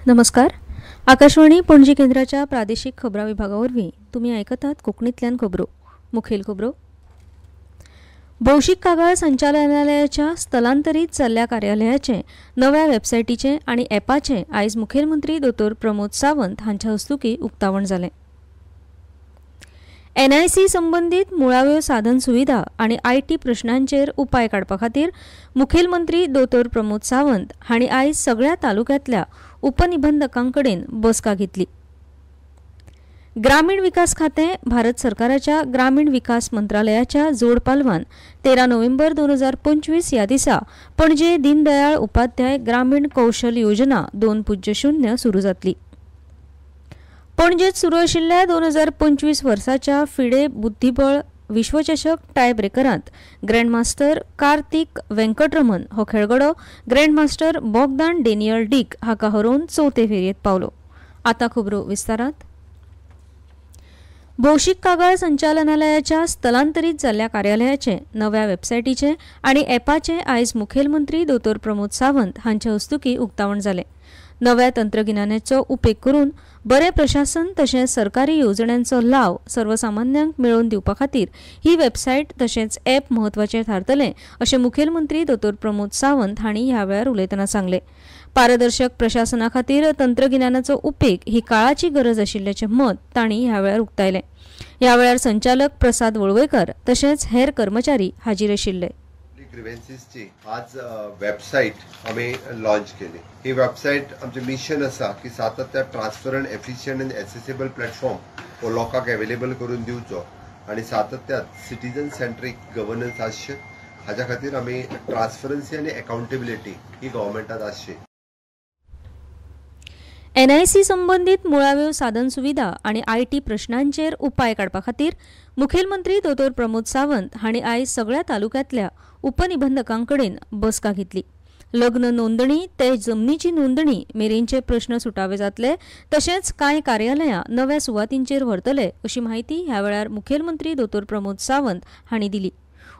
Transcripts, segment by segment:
नमस्कार. आकाशवाणी पणजी केंद्राच्या प्रादेशिक खबरां विभागावरवीं तुम्ही ऐकतात कोंकणींतल्यान खबरो. मुखेल खबरो. भौशीक कागाळ संचालनालयाच्या स्थलांतरीत जाल्ल्या कार्यालयाचे नव्या वेबसायटीचे आनी ॲपाचे आयज मुखेलमंत्री दोतोर प्रमोद सावंत हांच्या हस्तुकीं उक्तावण जालें. NIC संबंधीत मुळाव्यो साधन सुविधा आनी IT प्रश्नांचेर उपाय काडपा खातीर मुखेलमंत्री दोतोर प्रमोद सावंत हांणी आयज सगळ्या तालुक्यांतल्या उपनिबंधकांकडेन बसका घेतली. ग्रामीण विकास खातें भारत सरकाराच्या ग्रामीण विकास मंत्रालयाच्या जोड पालवान 13 नोव्हेंबर 2025 ह्या दिसा पणजे दीनदयाळ उपाध्याय ग्रामीण कौशल योजना 2.0 सुरू जातली. पणजेत सुरू आशिल्ल्या 2025 वर्साच्या फिडे बुद्धीबळ विश्वचषक टाय ब्रेकरांत ग्रँडमास्टर कार्तिक वेंकटरमण हो खेळगडो ग्रँडमास्टर बॉगदान डेनियल डीक हाका हरोवन चवथे फेरयेत पावलो. आतां खबरो विस्तारात. भौशीक कागाळ संचालनालयाच्या स्थलांतरीत जाल्ल्या कार्यालयाचे नव्या वेबसायटीचे आनी ॲपाचे आयज मुखेलमंत्री दोतोर प्रमोद सावंत हांच्या हस्तुकीं उक्तावण जालें. नव्या तंत्रगिन्यानाचो उपेग करून बरे प्रशासन तशेंच सरकारी येवजण्यांचो लाव सर्वसामान्यांक मेळोवन दिवपा खातीर ही वेबसायट तशेंच ॲप म्हत्वाचें थारतलें अशें मुखेलमंत्री दोतोर प्रमोद सावंत हांणी ह्या वेळार उलयतना सांगलें. पारदर्शक प्रशासना खातीर तंत्रगिन्यानाचो उपेग ही काळाची गरज आशिल्ल्याचें मत तांणी ह्या वेळार उक्तायलें. ह्या वेळार संचालक प्रसाद वळवयकर तशेंच हेर कर्मचारी हाजीर आशिल्ले. ग्रीवेन्सीसची आज वेबसाईट आम्ही लॉन्च केली. ही वेबसाईट आमचे मिशन असा की सातत्य transparent efficient and accessible platform हो लोकांक अवेलेबल करून दिवचो आणि सातत्यात सिटीजन सेंट्रीक गव्हर्नन्स आसचे हाच्या खातीर आम्ही ट्रान्सपरन्सी आणि अकाउंटेबिलिटी ही गव्हर्नमेंटात आसची. NIC संबंधीत मुळाव्यो साधन सुविधा आनी IT प्रश्नांचेर उपाय काडपा खातीर मुखेलमंत्री दोतोर प्रमोद सावंत हांणी आयज सगळ्या तालुक्यांतल्या उपनिबंधकांकडेन बसका घेतली. लग्न नोंदणी ते जमनीची नोंदणी मेरेनचे प्रश्न सुटावे जातले तशेंच कांय कार्यालयां नव्या सुवातींचेर व्हरतले अशी माहिती ह्या वेळार मुखेलमंत्री दोतोर प्रमोद सावंत हांणी दिली.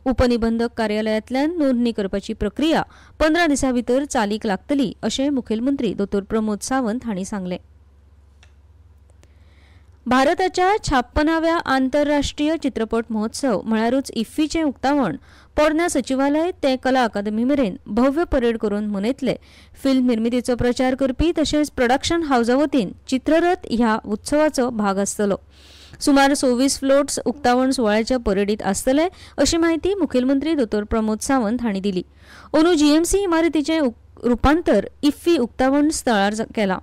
उपनिबंधक कार्यालयांतल्यान नोंदणी करपाची प्रक्रिया 15 दिसां भितर चालीक लागतली अशें मुखेलमंत्री दोतोर प्रमोद सावंत हांणी सांगलें. भारताच्या 56व्या आंतरराष्ट्रीय चित्रपट महोत्सव म्हळ्यारूच इफ्फीचें उक्तावण पोरन्या सचिवालय ते कला अकादमी मेरेन भव्य परेड करून मनयतले. फिल्म निर्मितीचो प्रचार करपी तशेंच प्रोडक्शन हावसा वतीन चित्ररथ ह्या उत्सवाचो भाग आसतलो. सुमार 26 फ्लोट्स उक्तावण सुवाळ्याच्या परेडीत आसतले अशी माहिती मुखेलमंत्री दोतोर प्रमोद सावंत हांणी दिली. अंदू GMC इमारतीचें रुपांतर इफ्फी उक्तावण स्थळार केलां.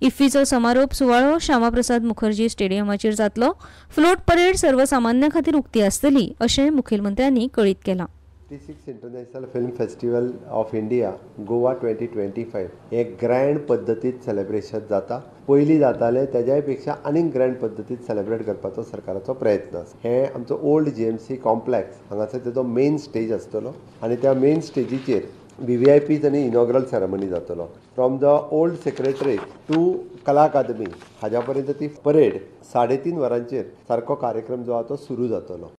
इफ्फीचो समारोप सुवाळो श्यामाप्रसाद मुखर्जी स्टेडियमाचेर जातलो. फ्लोट परेड सर्वसामान्यां खातीर उक्ती आसतली अशें मुखेलमंत्र्यांनी कळीत केलां. 36 international film festival of India Goa 2025 हे ग्रँड पद्दतीत सेलिब्रेशन जाता. पयलीं जातालें तेज्याय पेक्षा आनीक ग्रँड पद्दतीत सेलिब्रेट करपाचो सरकाराचो प्रयत्न आसा. हे आमचो ओल्ड GMC कॉम्प्लेक्स हांगासर तेजो मेन स्टेज आसतलो आणि त्या मेन स्टेजीचेर VVIPs आणि इनॉग्रल सेरेमनी जातलो. From the old secretariat to Kala Academy हाज्या पर्यंत ती परेड 3.5 वरांचेर सारको कार्यक्रम जो आहा तो सुरू जातलो.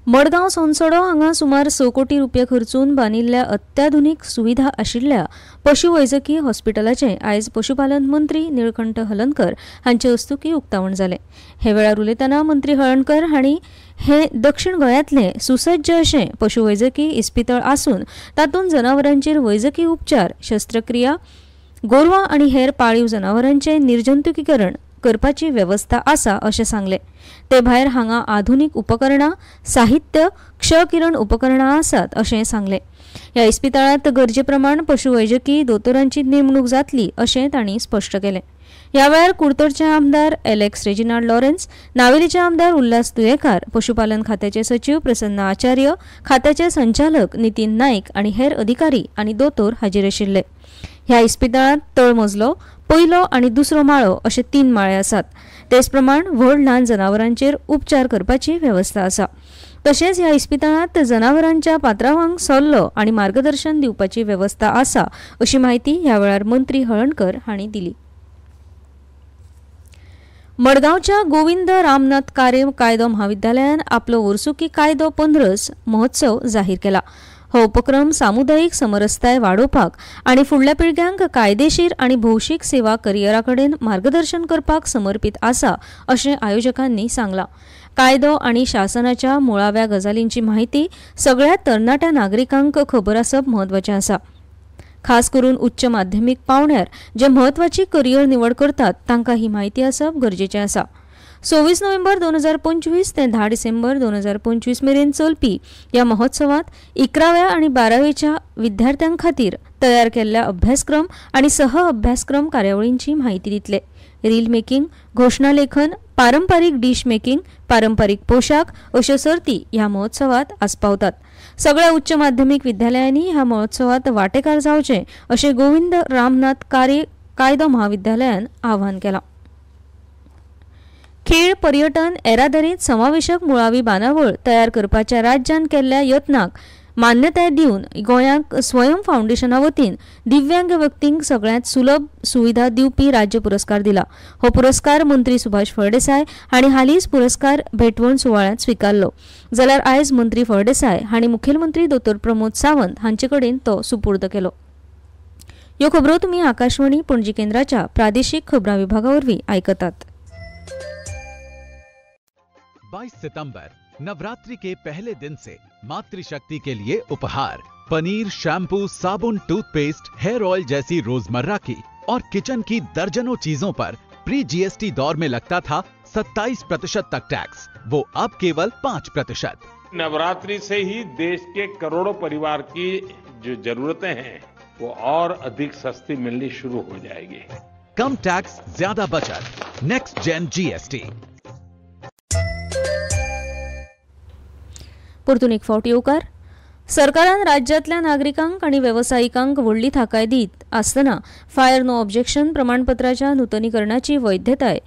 मडगांव सोनसडो हांगा सुमार 6 कोटी रुपये खर्चून बांदिल्ल्या अत्याधुनीक सुविधा आशिल्ल्या पशुवैजकी हॉस्पिटलाचें आयज पशुपालन मंत्री निळकंठ हलनकर हांचे हस्तुकीं उक्तावण जालें. हे वेळार उलयतना मंत्री हळणकर हांणी हे दक्षिण गोंयांतलें सुसज्ज अशें पशुवैजकी इस्पितळ आसून तातूंत जनावरांचेर वैजकी उपचार, शस्त्रक्रिया, गोरवां आनी हेर पाळीव जनावरांचें निर्जंतुकीकरण करपाची वेवस्था आसा अशें सांगलें. ते भायर हांगा आधुनीक उपकरणां, साहित्य, क्षकिरण उपकरणां आसात अशें सांगलें. ह्या इस्पितळांत गरजे प्रमाण पशुवैजकी दोतोरांची नेमणूक जातली अशें तांणी स्पश्ट केलें. ह्या वेळार कुडतरचे आमदार एलेक्स रेजिनाल्ड लॉरेन्स, नावेलीचे आमदार उल्हास तुयेकार, पशुपालन खात्याचे सचिव प्रसन्न आचार्य, खात्याचे संचालक नितीन नाईक आनी हेर अधिकारी आनी दोतोर हाजीर आशिल्ले. ह्या इस्पितळांत तळमजलो, पयलो आनी दुसरो माळो अशे 3 माळे आसात. तेच प्रमाण व्हड ल्हान जनावरांचेर उपचार करपाची वेवस्था आसा. तशेंच ह्या इस्पितळांत जनावरांच्या पात्रांवांक सल्लो आनी मार्गदर्शन दिवपाची वेवस्था आसा अशी माहिती ह्या वेळार मंत्री हळणकर हांणी दिली. मडगावच्या गोविंद रामनाथ कारे कायदो महाविद्यालयान आपलो वर्सुकी कायदो 15 महोत्सव जाहीर केला. हो उपक्रम सामुदायिक समरसताय वाडोवपाक आणि फुडल्या पिळग्यांक कायदेशीर आणि भौशीक सेवा करियराकडेन मार्गदर्शन करपाक समर्पित आसा अशें आयोजकांनी सांगलां. कायदो आणि शासनाच्या मुळाव्या गजालींची माहिती सगळ्या तरणाट्या नागरिकांक खबर आसप म्हत्वाचें आसा. खास करून उच्च माध्यमिक पावण्यार जे म्हत्वाची करियर निवड करतात तांकां ही माहिती आसप गरजेचें आसा. 26 नोव्हेंबर 2025 ते 10 डिसेंबर 2025 मेरेन चलपी ह्या महोत्सवात 11व्या आणि 12वेच्या विद्यार्थ्यां खातीर तयार केल्ल्या अभ्यासक्रम आणि सह अभ्यासक्रम कार्यावळींची माहिती दितले. रील मेकिंग, घोषणालेखन, पारंपारीक डिश मेकिंग, पारंपारीक पोशाख अश्यो सर्ती ह्या महोत्सवात आस्पावतात. सगळ्या उच्च माध्यमिक विद्यालयांनी ह्या महोत्सवात वांटेकार जावचे अशें गोविंद रामनाथ कारे कायदो महाविद्यालयान आवाहन केलां. खेळ, पर्यटन, येरादारीत समावेशक मुळावी बांदावळ तयार करपाच्या राज्यान केल्ल्या यत्नाक मान्यताय दिवन गोंयांक स्वयं फाउंडेशना वतीन दिव्यांग व्यक्तींक सगळ्यांत सुलभ सुविधा दिवपी राज्य पुरस्कार दिला. हो पुरस्कार मंत्री सुभाष फळदेसाय हांणी हालींच पुरस्कार भेटवण सुवाळ्यांत स्वीकारलो. जाल्यार आयज मंत्री फळदेसाय हांणी मुखेलमंत्री दोतोर प्रमोद सावंत हांचे कडेन तो सुपूर्द केलो. ह्यो खबरो तुमी आकाशवाणी पणजी केंद्राच्या प्रादेशीक खबरां विभागावरवीं आयकतात. 22 सितंबर नवरात्रि के पहले दिन से मातृशक्ति के लिए उपहार पनीर, शैम्पू, साबुन, टूथपेस्ट, हेयर ऑयल जैसी रोजमर्रा की और किचन की दर्जनों चीजों पर प्री जीएसटी दौर में लगता था 27% तक टैक्स, वो अब केवल 5%। नवरात्रि से ही देश के करोड़ों परिवार की जो जरूरतें हैं वो और अधिक सस्ती मिलनी शुरू हो जाएगी। कम टैक्स, ज्यादा बचत, नेक्स्ट जेन जीएसटी। परतून एक फावट येवकार. सरकारान राज्यांतल्या नागरिकांक आनी वेवसायिकांक व्हडली थाकाय दीत आसतना फायर नो ऑब्जेक्शन प्रमाणपत्राच्या नूतनीकरणाची वैधताय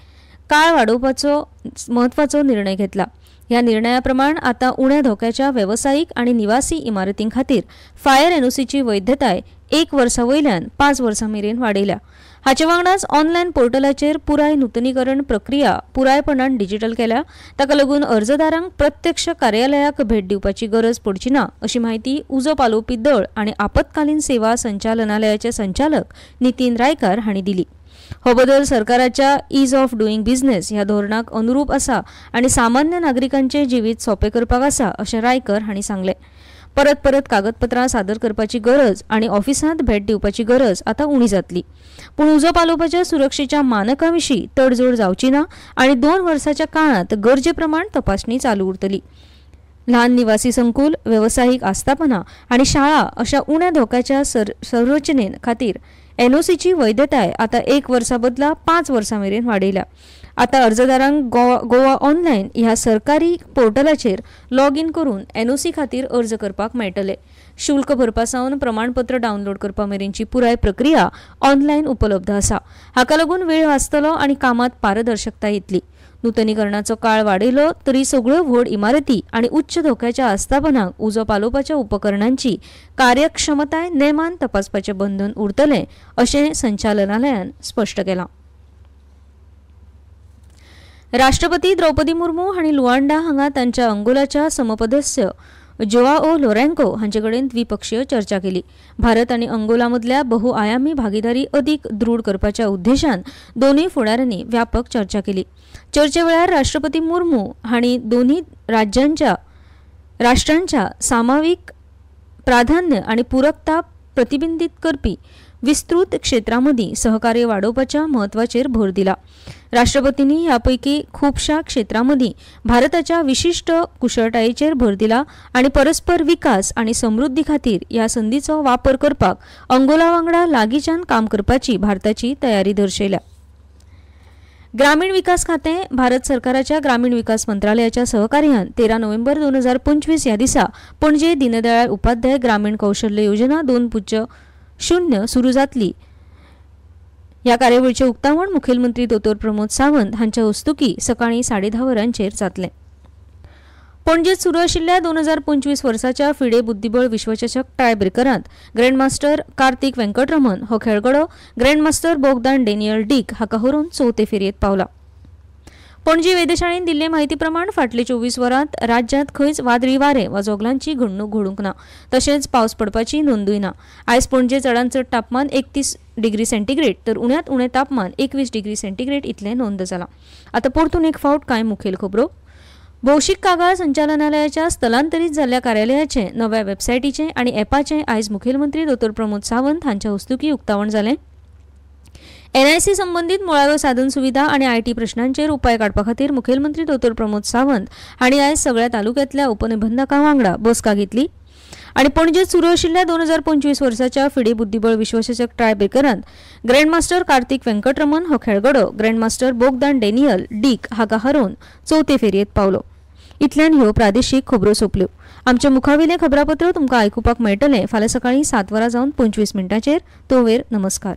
काळ वाडोवपाचो म्हत्वाचो निर्णय घेतला. ह्या निर्णया प्रमाण आतां उण्या धोक्याच्या वेवसायीक आनी निवासी इमारतीं खातीर फायर एनओसीची वैधताय 1 वर्सा वयल्यान 5 वर्सां मेरेन वाडयल्या. हाचे वांगडाच ऑनलायन पोर्टलाचेर पुराय नूतनीकरण प्रक्रिया पुरायपणान डिजिटल केल्या. ताका लागून अर्जदारांक प्रत्यक्ष कार्यालयाक भेट दिवपाची गरज पडची ना अशी माहिती उजो पालोवपी दळ आनी आपतकालीन सेवा संचालनालयाचे संचालक नितीन रायकार हांणी दिली. हो बदल सरकाराच्या ईज ऑफ डुईंग बिझनेस ह्या धोरणाक अनुरूप आसा आनी सामान्य नागरिकांचे जिवीत सोंपें करपाक आसा अशें रायकर हांणी सांगलें. परत परत कागदपत्रां सादर करपाची गरज आनी ऑफिसांत भेट दिवपाची गरज आतां उणी जातली. पूण उजो पालोवपाच्या सुरक्षेच्या मानकां विशीं तडजोड जावची ना आनी 2 वर्सांच्या काळांत गरजे प्रमाण तपासणी चालू उरतली. ल्हान निवासी संकुल, वेवसायीक आस्थापना आनी शाळा अशा उण्या धोक्याच्या संरचने खातीर एनओसीची वैधताय आतां 1 वर्सा बदला 5 वर्सां मेरेन वाडयल्या. आतां अर्जदारांक गोवा ऑनलायन ह्या सरकारी पोर्टलाचेर लॉगीन करून एनओसी खातीर अर्ज करपाक मेळटले. शुल्क भरपा सावन प्रमाणपत्र डावनलोड करपा मेरेनची पुराय प्रक्रिया ऑनलायन उपलब्ध आसा. हाका लागून वेळ वाचतलो आनी कामांत पारदर्शकता येतली. नूतनीकरणाचो काळ वाडयलो तरी सगळ्यो व्हड इमारती आनी उच्च धोक्याच्या आस्थापनांक उजो पालोवपाच्या उपकरणांची कार्यक्षमताय नेमान तपासपाचें बंधन उरतलें अशें संचालनालयान स्पश्ट केलां. राष्ट्रपती द्रौपदी मुर्मू हांणी लुआंडा हांगा तांच्या अंगोलाच्या समपदस्य जोआओ लोरेंको हांचे कडेन द्विपक्षीय चर्चा केली. भारत आनी अंगोला मदल्या बहुआयामी भागीदारी अदीक दृढ करपाच्या उद्देशान दोनूय फुडाऱ्यांनी व्यापक चर्चा केली. चर्चे वेळार राष्ट्रपती मुर्मू हांणी दोन्ही राष्ट्रांच्या सामावीक प्राधान्य आनी पूरकता प्रतिबिंबीत करपी विस्तृत क्षेत्रांमदीं सहकार्य वाडोवपाच्या म्हत्वाचेर भर दिला. राष्ट्रपतींनी ह्यापैकी खुबशा क्षेत्रांमदीं भारताच्या विशिष्ट कुशळटायेचेर भर दिला आनी परस्पर विकास आनी समृद्धी खातीर ह्या संदीचो वापर करपाक अंगोला वांगडा लागींच्यान काम करपाची भारताची तयारी दर्शयल्या. ग्रामीण विकास खातें भारत सरकाराच्या ग्रामीण विकास मंत्रालयाच्या सहकार्यान 13 नोव्हेंबर 2025 ह्या दिसा पणजे दीनदयाळ उपाध्याय ग्रामीण कौशल्य योजना 2.0 सुरू जातली. ह्या कार्यावळीचे उक्तावण मुखेलमंत्री दोतोर प्रमोद सावंत हांच्या हस्तुकी सकाळीं 10:30 वरांचेर जातलें. पणजेत सुरू आशिल्ल्या 2025 वर्साच्या फिडे बुद्धीबळ विश्वचषक टाय ब्रेकरांत ग्रँडमास्टर कार्तिक वेंकटरमण हो खेळगडो ग्रँडमास्टर बोगदान डॅनियल डीक हाका हरोवन 4थे फेरयेत पावला. पणजी वेधशाळेन दिल्ले म्हायती प्रमाण फाटले 24 वरांत राज्यांत खंयच वादळी वारे वा जोगलांची घडणूक घडूंक ना, तशेंच पावस पडपाची नोंदूय ना. आयज पणजे चडांत चड तापमान 31 डिग्री सेंटीग्रेड तर उण्यांत उणें तापमान 21 डिग्री सेंटीग्रेड इतलें नोंद जालां. आतां परतून एक फावट कांय मुखेल खबरो. भौशीक कागाळ संचालनालयाच्या स्थलांतरीत जाल्ल्या कार्यालयाचे नव्या वेबसायटीचे आनी ॲपाचे आयज मुखेलमंत्री डॉ. प्रमोद सावंत हांच्या हस्तुकी उक्तावण जालें. एनआयसी संबंधीत मुळाव्यो साधन सुविधा आनी आयटी प्रश्नांचेर उपाय काडपा खातीर मुखेलमंत्री डॉ. प्रमोद सावंत हांणी आयज सगळ्या तालुक्यांतल्या उपनिबंधकां वांगडा बसका घेतली. आनी पणजेत सुरू आशिल्ल्या 2025 वर्साच्या फिडे बुद्धीबळ विश्वचषक ट्रायब्रेकरांत ग्रँडमास्टर कार्तिक वेंकटरमण हो खेळगडो ग्रँडमास्टर बोगदान डॅनियल डीक हाका हारोवन चवथे फेरयेत पावलो. इतल्यान ह्यो प्रादेशीक खबरो सोंपल्यो. आमचे मुखावेलें खबरापत्र तुमकां आयकुपाक मेळटलें फाल्यां सकाळीं 7 वरां जावन 25 मिनटांचेर. तो वेर नमस्कार.